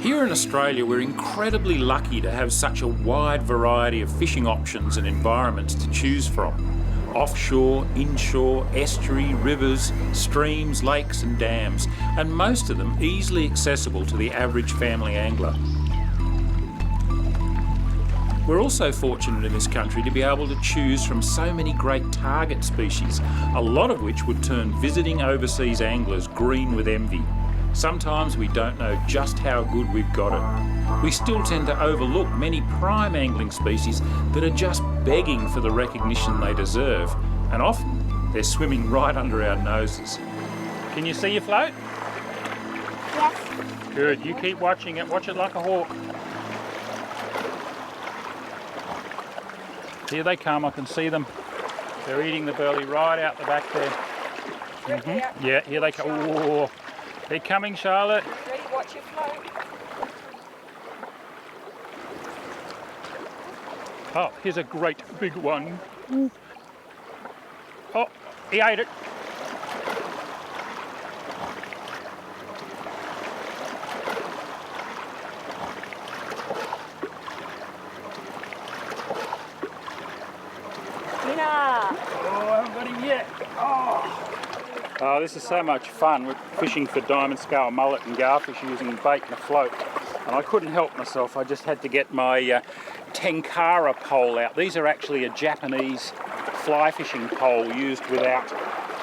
Here in Australia, we're incredibly lucky to have such a wide variety of fishing options and environments to choose from. Offshore, inshore, estuary, rivers, streams, lakes and dams, and most of them easily accessible to the average family angler. We're also fortunate in this country to be able to choose from so many great target species, a lot of which would turn visiting overseas anglers green with envy. Sometimes we don't know just how good we've got it. We still tend to overlook many prime angling species that are just begging for the recognition they deserve, and often they're swimming right under our noses. Can you see your float? Yes. Good, you keep watching it, watch it like a hawk. Here they come, I can see them. They're eating the burley right out the back there. Yeah, here they come. Oh, they're coming, Charlotte. Ready, watch your float. Oh, here's a great big one. Oh, he ate it. Oh, I haven't got him yet. Oh, this is so much fun. We're fishing for diamond scale mullet and garfish using bait and a float. And I couldn't help myself. I just had to get my tenkara pole out. These are actually a Japanese fly fishing pole used without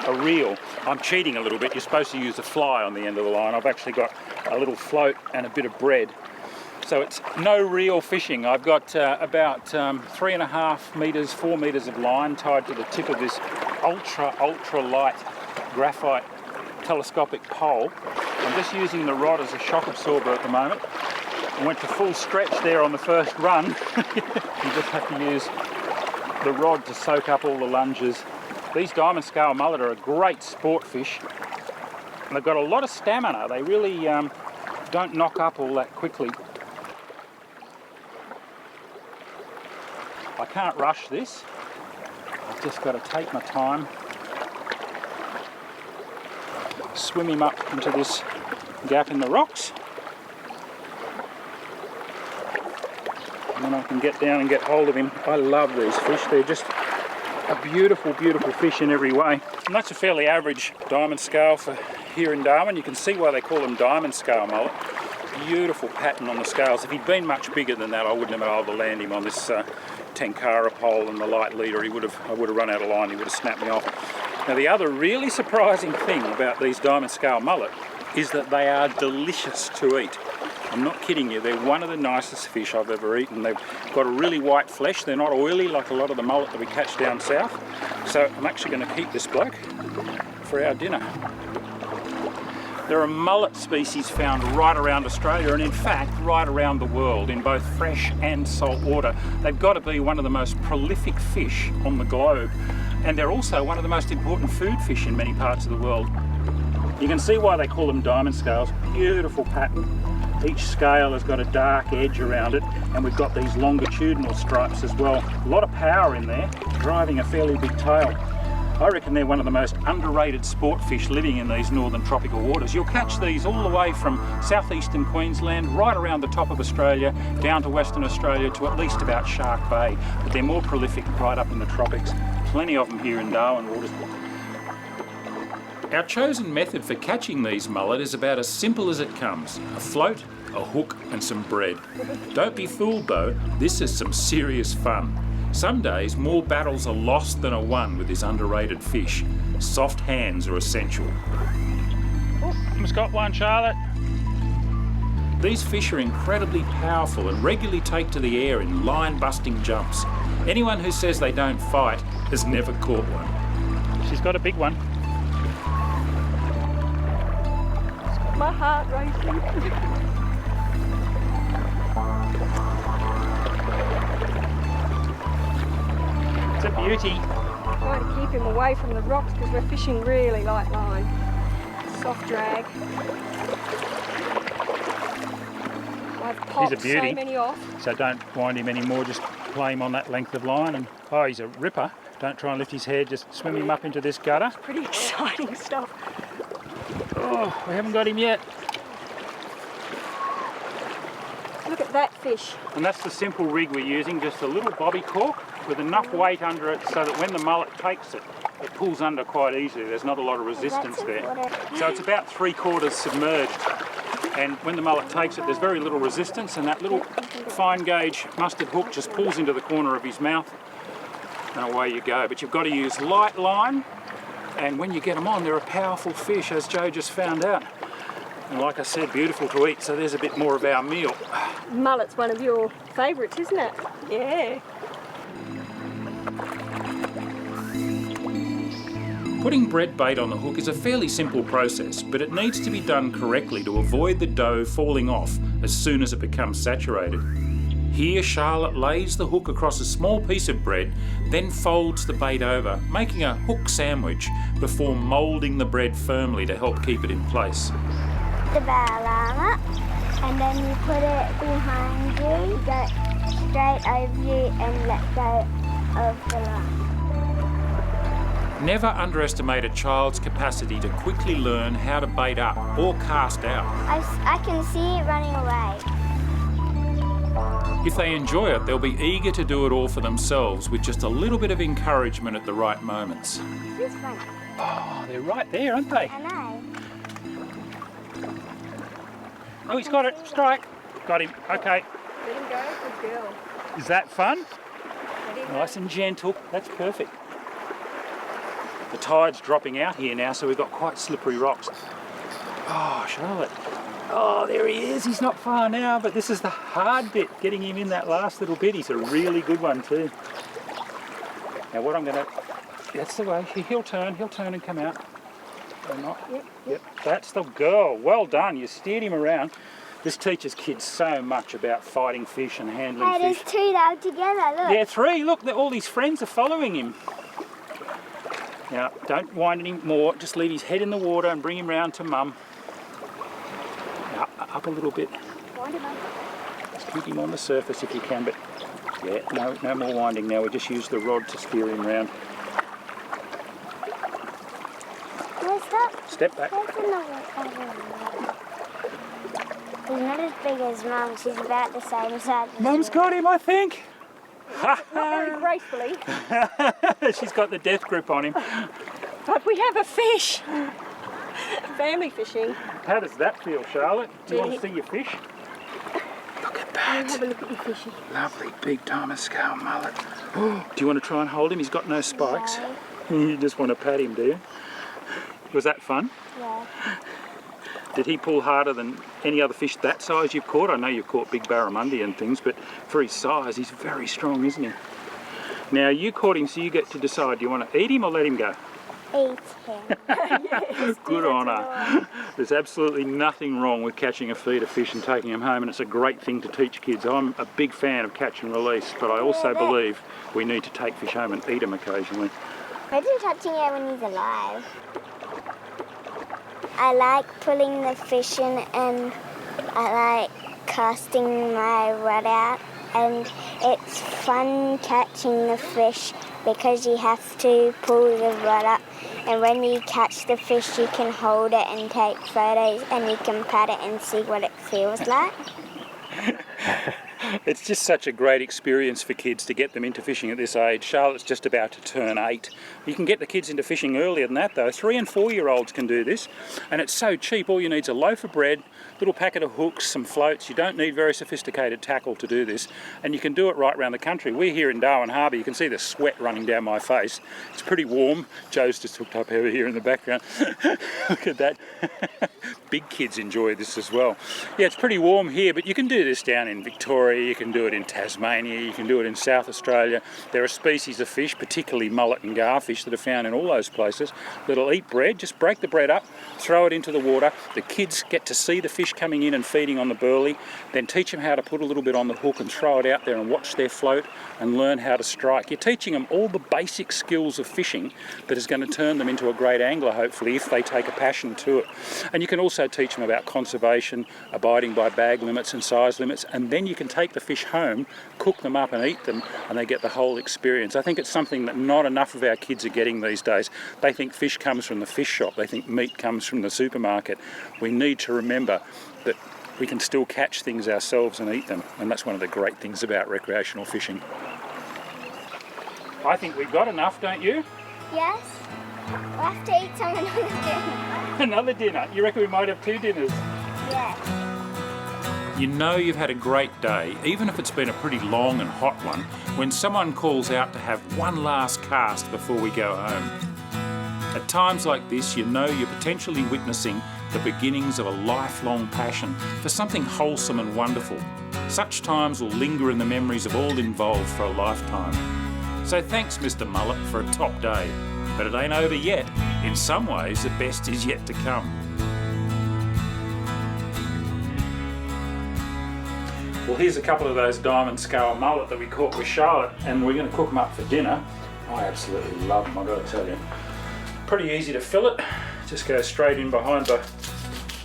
a reel. I'm cheating a little bit. You're supposed to use a fly on the end of the line. I've actually got a little float and a bit of bread. So it's no reel fishing. I've got about 3.5 metres, 4 metres of line tied to the tip of this ultra light graphite telescopic pole. I'm just using the rod as a shock absorber at the moment. I went to full stretch there on the first run. You just have to use the rod to soak up all the lunges. These diamond scale mullet are a great sport fish. And they've got a lot of stamina. They really don't knock up all that quickly. I can't rush this. I've just got to take my time. Swim him up into this gap in the rocks. And then I can get down and get hold of him. I love these fish. They're just a beautiful, beautiful fish in every way. And that's a fairly average diamond scale for here in Darwin. You can see why they call them diamond scale mullet. Beautiful pattern on the scales. If he'd been much bigger than that, I wouldn't have been able to land him on this tenkara pole and the light leader. I would have run out of line. He would have snapped me off. Now the other really surprising thing about these diamond scale mullet is that they are delicious to eat. I'm not kidding you, they're one of the nicest fish I've ever eaten. They've got a really white flesh, they're not oily like a lot of the mullet that we catch down south. So I'm actually going to keep this bloke for our dinner. There are mullet species found right around Australia and in fact right around the world in both fresh and salt water. They've got to be one of the most prolific fish on the globe, and they're also one of the most important food fish in many parts of the world. You can see why they call them diamond scales. Beautiful pattern. Each scale has got a dark edge around it, and we've got these longitudinal stripes as well. A lot of power in there, driving a fairly big tail. I reckon they're one of the most underrated sport fish living in these northern tropical waters. You'll catch these all the way from southeastern Queensland, right around the top of Australia, down to Western Australia to at least about Shark Bay. But they're more prolific right up in the tropics. Plenty of them here in Darwin waters. Our chosen method for catching these mullet is about as simple as it comes. A float, a hook and some bread. Don't be fooled though, this is some serious fun. Some days more battles are lost than are won with this underrated fish. Soft hands are essential. Oh, almost got one, Charlotte. These fish are incredibly powerful and regularly take to the air in line-busting jumps. Anyone who says they don't fight has never caught one. She's got a big one. My heart racing. It's a beauty. Trying to keep him away from the rocks because we're fishing really light line. Soft drag. I've popped so many off. So don't wind him anymore, just play him on that length of line. And oh, he's a ripper. Don't try and lift his head, just swim him up into this gutter. It's pretty exciting stuff. Oh, we haven't got him yet. Look at that fish. And that's the simple rig we're using, just a little bobby cork with enough weight under it so that when the mullet takes it, it pulls under quite easily. There's not a lot of resistance there. So it's about 3/4 submerged. And when the mullet takes it, there's very little resistance, and that little fine gauge mustard hook just pulls into the corner of his mouth, and away you go. But you've got to use light line, and when you get them on, they're a powerful fish, as Jo just found out. And like I said, beautiful to eat, so there's a bit more of our meal. Mullet's one of your favourites, isn't it? Yeah. Putting bread bait on the hook is a fairly simple process, but it needs to be done correctly to avoid the dough falling off as soon as it becomes saturated. Here Charlotte lays the hook across a small piece of bread, then folds the bait over, making a hook sandwich before moulding the bread firmly to help keep it in place. The barrel arm up, and then you put it behind you, go straight over you and let go of the line. Never underestimate a child's capacity to quickly learn how to bait up or cast out. I can see it running away. If they enjoy it, they'll be eager to do it all for themselves with just a little bit of encouragement at the right moments. This is fun. Oh, they're right there, aren't they? I know. Oh, he's got it. Strike. Got him. Okay. Let him go. Good girl. Is that fun? Let him Nice and gentle. That's perfect. The tide's dropping out here now, so we've got quite slippery rocks. Oh, Charlotte. Oh, there he is. He's not far now, but this is the hard bit, getting him in that last little bit. He's a really good one too. Now what I'm going to... That's the way. He'll turn and come out. Or not. Yep. That's the girl. Well done. You steered him around. This teaches kids so much about fighting fish and handling Hey, fish. there's two now together, look. Yeah, 3. Look, all his friends are following him. Now, don't wind him more. Just leave his head in the water and bring him round to Mum. Now, up a little bit. Wind him up. Just keep him on the surface if you can, but yeah, no more winding now. We just use the rod to steer him round. Where's that? Step back. There's another. He's not as big as Mum. She's about the same size as Mum's you. got him, I think. Not very gracefully, She's got the death grip on him. but we have a fish. Family fishing. How does that feel, Charlotte? Do you want to see your fish? Look at that. Have a look at your fishy. Lovely big diamond scale mullet. Oh, do you want to try and hold him? He's got no spikes. You just want to pat him, do you? Was that fun? Yeah. Did he pull harder than any other fish that size you've caught? I know you've caught big barramundi and things, but for his size, he's very strong, isn't he? Now, you caught him, so you get to decide, do you want to eat him or let him go? Eat him. Yes, Good on her. There's absolutely nothing wrong with catching a feeder fish and taking them home, and it's a great thing to teach kids. I'm a big fan of catch and release, but I also believe we need to take fish home and eat them occasionally. Imagine touching it when he's alive. I like pulling the fish in, and I like casting my rod out, and it's fun catching the fish because you have to pull the rod up, and when you catch the fish you can hold it and take photos, and you can pat it and see what it feels like. It's just such a great experience for kids to get them into fishing at this age. Charlotte's just about to turn 8. You can get the kids into fishing earlier than that though. 3 and 4-year-olds can do this, and it's so cheap. All you need is a loaf of bread, little packet of hooks, some floats. You don't need very sophisticated tackle to do this, and you can do it right around the country. We're here in Darwin Harbour. You can see the sweat running down my face. It's pretty warm. Jo's just hooked up over here in the background. Look at that. Big kids enjoy this as well. Yeah, it's pretty warm here, but you can do this down in Victoria, you can do it in Tasmania, you can do it in South Australia. There are species of fish, particularly mullet and garfish, that are found in all those places that'll eat bread. Just break the bread up, throw it into the water. The kids get to see the fish coming in and feeding on the burley, then teach them how to put a little bit on the hook and throw it out there and watch their float and learn how to strike. You're teaching them all the basic skills of fishing that is going to turn them into a great angler, hopefully, if they take a passion to it. And you can also teach them about conservation, abiding by bag limits and size limits, and then you can take the fish home, cook them up and eat them, and they get the whole experience. I think it's something that not enough of our kids are getting these days. They think fish comes from the fish shop, they think meat comes from the supermarket. We need to remember that we can still catch things ourselves and eat them, and that's one of the great things about recreational fishing. I think we've got enough, don't you? Yes. We'll have to eat some another dinner. Another dinner? You reckon we might have 2 dinners? Yeah. You know you've had a great day, even if it's been a pretty long and hot one, when someone calls out to have one last cast before we go home. At times like this, you know you're potentially witnessing the beginnings of a lifelong passion for something wholesome and wonderful. Such times will linger in the memories of all involved for a lifetime. So thanks, Mr. Mullet, for a top day. But it ain't over yet. In some ways, the best is yet to come. Well, here's a couple of those diamond scale mullet that we caught with Charlotte, and we're going to cook them up for dinner. I absolutely love them, I've got to tell you. Pretty easy to fillet. Just go straight in behind the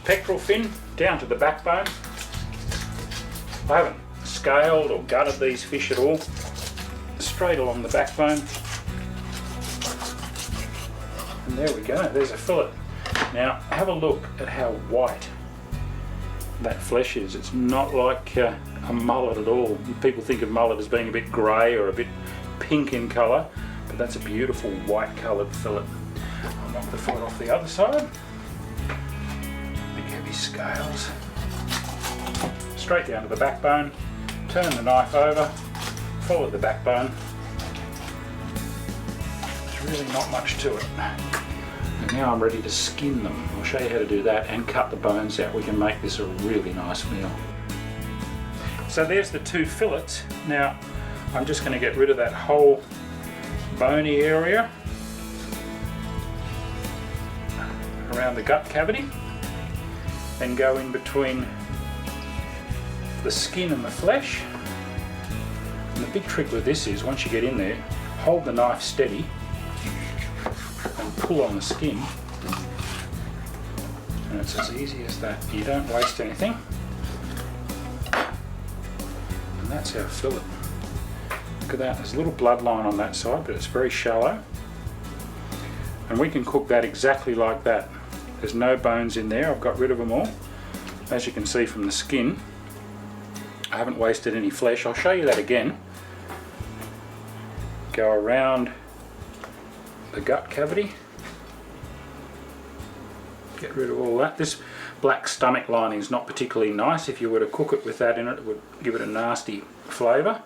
pectoral fin, down to the backbone. I haven't scaled or gutted these fish at all. Straight along the backbone. And there we go, there's a fillet. Now have a look at how white that flesh is. It's not like a mullet at all. People think of mullet as being a bit grey or a bit pink in colour, but that's a beautiful white coloured fillet. I'll knock the fillet off the other side. Big heavy scales. Straight down to the backbone. Turn the knife over. Follow the backbone. There's really not much to it. And now I'm ready to skin them. I'll show you how to do that and cut the bones out. We can make this a really nice meal. So there's the 2 fillets. Now I'm just going to get rid of that whole bony area around the gut cavity, then go in between the skin and the flesh. And the big trick with this is, once you get in there, hold the knife steady and pull on the skin, and it's as easy as that. You don't waste anything, and that's our fillet. Look at that, there's a little bloodline on that side, but it's very shallow, and we can cook that exactly like that. There's no bones in there, I've got rid of them all. As you can see from the skin, I haven't wasted any flesh. I'll show you that again. Go around the gut cavity, get rid of all that. This black stomach lining is not particularly nice. If you were to cook it with that in it, it would give it a nasty flavour.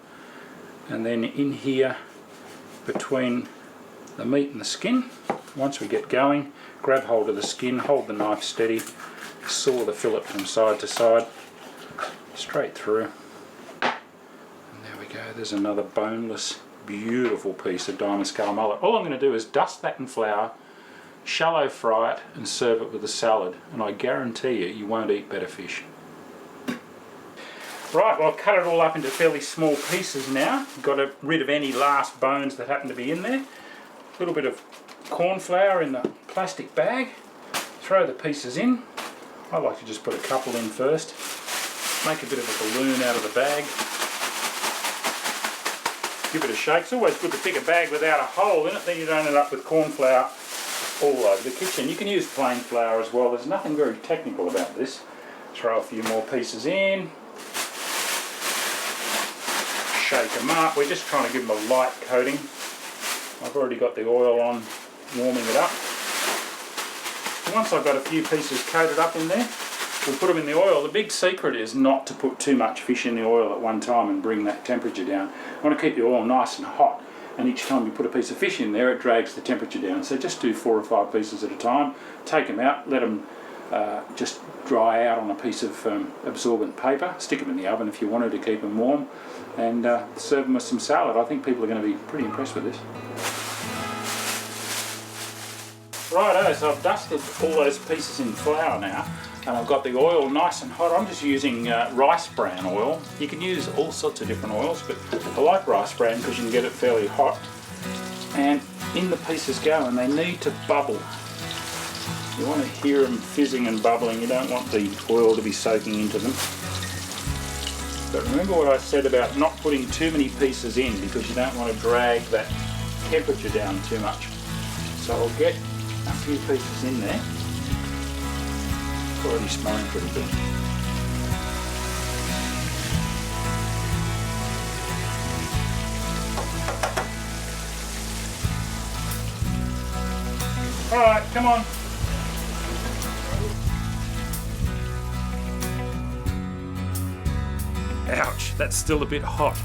And then in here between the meat and the skin, once we get going, grab hold of the skin, hold the knife steady, saw the fillet from side to side, straight through. And there we go, there's another boneless, beautiful piece of diamond scale mullet. All I'm going to do is dust that in flour, shallow fry it and serve it with a salad, and I guarantee you, you won't eat better fish. Right, well I've cut it all up into fairly small pieces now. Got rid of any last bones that happen to be in there. A little bit of corn flour in the plastic bag. Throw the pieces in. I like to just put a couple in first. Make a bit of a balloon out of the bag. Give it a shake. It's always good to pick a bag without a hole in it, then you don't end up with corn flour all over the kitchen. You can use plain flour as well. There's nothing very technical about this. Throw a few more pieces in. Shake them up. We're just trying to give them a light coating. I've already got the oil on, warming it up. Once I've got a few pieces coated up in there, we'll put them in the oil. The big secret is not to put too much fish in the oil at one time and bring that temperature down. You want to keep the oil nice and hot, and each time you put a piece of fish in there, it drags the temperature down. So just do 4 or 5 pieces at a time. Take them out, let them just dry out on a piece of absorbent paper. Stick them in the oven if you wanted to keep them warm, and serve them with some salad. I think people are going to be pretty impressed with this. Righto, so I've dusted all those pieces in flour now, and I've got the oil nice and hot. I'm just using rice bran oil. You can use all sorts of different oils, but I like rice bran because you can get it fairly hot. And in the pieces go, and they need to bubble. You want to hear them fizzing and bubbling. You don't want the oil to be soaking into them. But remember what I said about not putting too many pieces in, because you don't want to drag that temperature down too much. So I'll get a few pieces in there. It's already smelling pretty good. All right, come on. Ouch, that's still a bit hot.